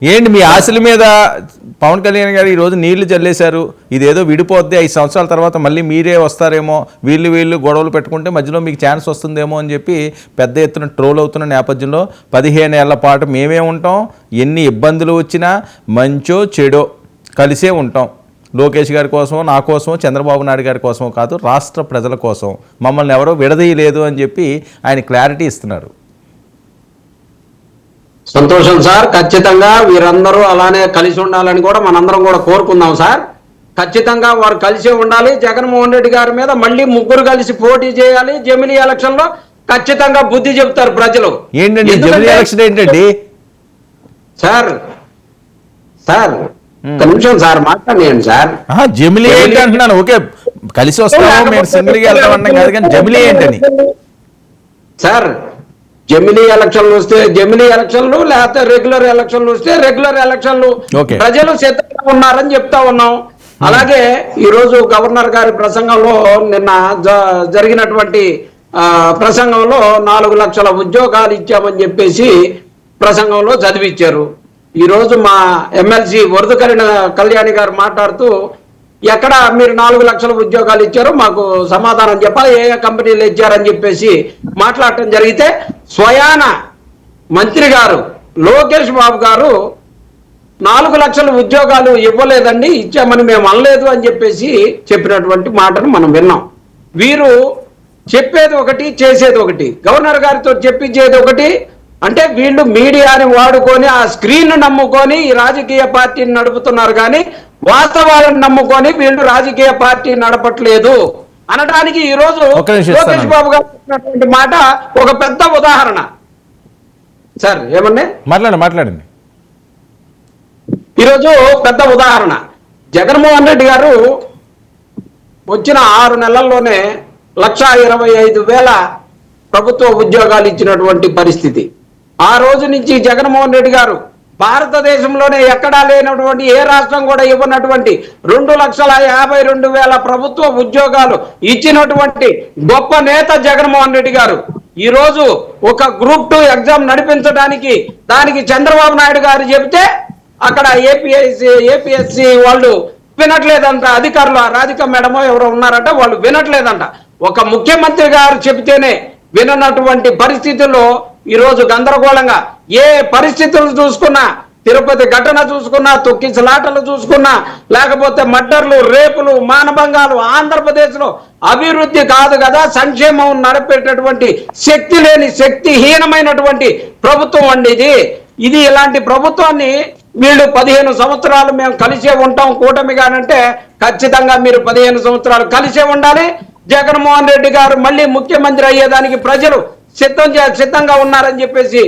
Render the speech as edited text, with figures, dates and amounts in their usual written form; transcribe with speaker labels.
Speaker 1: ఏంటి మీ ఆశల మీద పవన్ కళ్యాణ్ గారు ఈరోజు నీళ్లు చల్లేశారు. ఇదేదో విడిపోద్ది, 5 సంవత్సరాల తర్వాత మళ్ళీ మీరే వస్తారేమో, వీళ్ళు గొడవలు పెట్టుకుంటే మధ్యలో మీకు ఛాన్స్ వస్తుందేమో అని చెప్పి పెద్ద ఎత్తున ట్రోల్ అవుతున్న నేపథ్యంలో 15 ఏళ్ల పాటు మేమే ఉంటాం, ఎన్ని ఇబ్బందులు వచ్చినా మంచో చెడో కలిసే ఉంటాం. లోకేష్ గారి కోసమో, నా కోసమో, చంద్రబాబు నాయుడు గారి కోసమో కాదు, రాష్ట్ర ప్రజల కోసం మమ్మల్ని ఎవరో విడదీయలేదు అని చెప్పి ఆయన క్లారిటీ ఇస్తున్నారు.
Speaker 2: సంతోషం సార్. ఖచ్చితంగా వీరందరూ అలానే కలిసి ఉండాలని కూడా మనందరం కూడా కోరుకుందాం సార్. ఖచ్చితంగా వారు కలిసే ఉండాలి. జగన్మోహన్ రెడ్డి గారి మీద మళ్ళీ ముగ్గురు కలిసి పోటీ చేయాలి. జమిలీ ఎలక్షన్ లో ఖచ్చితంగా బుద్ధి చెప్తారు ప్రజలు.
Speaker 1: ఏంటండి జమిలీ ఎలక్షన్ ఏంటండి?
Speaker 2: సార్ సార్ ఒక నిమిషం సార్ మాట్లాడండి సార్.
Speaker 1: జమిలీ ఏంటి అంటున్నాను. ఓకే, కలిసి వస్తాము, మేము సింగిల్గా వెళ్తాం అంటాం కాదు, కానీ జమిలీ ఏంటని
Speaker 2: సార్. జమిలీ ఎలక్షన్లు వస్తే జమిలీ ఎలక్షన్లు, లేకపోతే రెగ్యులర్ ఎలక్షన్లు వస్తే రెగ్యులర్ ఎలక్షన్లు. ప్రజలు సిద్ధంగా ఉన్నారని చెప్తా ఉన్నాం. అలాగే ఈ రోజు గవర్నర్ గారి ప్రసంగంలో నిన్న జరిగినటువంటి ప్రసంగంలో 4 లక్షల ఉద్యోగాలు ఇచ్చామని చెప్పేసి ప్రసంగంలో చదివిచ్చారు. ఈ రోజు మా ఎమ్మెల్సీ వరద కళ్యాణి గారు మాట్లాడుతూ ఎక్కడ మీరు 4 లక్షల ఉద్యోగాలు ఇచ్చారో మాకు సమాధానం చెప్పాలి, ఏ కంపెనీలు ఇచ్చారని చెప్పేసి మాట్లాడటం జరిగితే స్వయాన మంత్రి గారు లోకేష్ బాబు గారు 4 లక్షల ఉద్యోగాలు ఇవ్వలేదండి, ఇచ్చామని మేము అనలేదు అని చెప్పేసి చెప్పినటువంటి మాటను మనం విన్నాం. వీరు చెప్పేది ఒకటి, చేసేది ఒకటి. గవర్నర్ గారితో చెప్పించేది ఒకటి. అంటే వీళ్ళు మీడియాని వాడుకొని ఆ స్క్రీన్ నమ్ముకొని ఈ రాజకీయ పార్టీని నడుపుతున్నారు, కానీ వాస్తవాలను నమ్ముకొని వీళ్ళు రాజకీయ పార్టీ నడపట్లేదు అనడానికి ఈ రోజు లోకేష్ బాబు గారు చెప్పినటువంటి మాట ఒక పెద్ద ఉదాహరణ. సార్ ఏమన్నా
Speaker 1: మాట్లాడండి.
Speaker 2: ఈరోజు పెద్ద ఉదాహరణ. జగన్మోహన్ రెడ్డి గారు వచ్చిన 6 నెలల్లోనే 1,25,000 ప్రభుత్వ ఉద్యోగాలు ఇచ్చినటువంటి పరిస్థితి. ఆ రోజు నుంచి జగన్మోహన్ రెడ్డి గారు భారతదేశంలోనే ఎక్కడా లేనటువంటి, ఏ రాష్ట్రం కూడా ఇవ్వనటువంటి 2,52,000 ప్రభుత్వ ఉద్యోగాలు ఇచ్చినటువంటి గొప్ప నేత జగన్మోహన్ రెడ్డి గారు. ఈ రోజు ఒక గ్రూప్ 2 ఎగ్జామ్ నడిపించడానికి దానికి చంద్రబాబు నాయుడు గారు చెబితే అక్కడ ఏపీఎస్సి వాళ్ళు వినట్లేదంట. అధికారులు రాధిక మేడమో ఎవరో ఉన్నారంట, వాళ్ళు వినట్లేదంట. ఒక ముఖ్యమంత్రి గారు చెబితేనే విననటువంటి పరిస్థితుల్లో ఈరోజు గందరగోళంగా ఏ పరిస్థితులు చూసుకున్నా, తిరుపతి ఘటన చూసుకున్నా, తొక్కిసలాటలు చూసుకున్నా, లేకపోతే మర్డర్లు, రేపులు, మానభంగాలు, ఆంధ్రప్రదేశ్లో అభివృద్ధి కాదు కదా, సంక్షేమం నడిపేటటువంటి శక్తి లేని, శక్తిహీనమైనటువంటి ప్రభుత్వం అండి ఇది. ఇలాంటి ప్రభుత్వాన్ని వీళ్ళు 15 సంవత్సరాలు మేము కలిసే ఉంటాం కూటమిగానంటే ఖచ్చితంగా మీరు 15 సంవత్సరాలు కలిసే ఉండాలి. జగన్మోహన్ రెడ్డి గారు మళ్ళీ ముఖ్యమంత్రి అయ్యేదానికి ప్రజలు సిద్ధంగా ఉన్నారని చెప్పేసి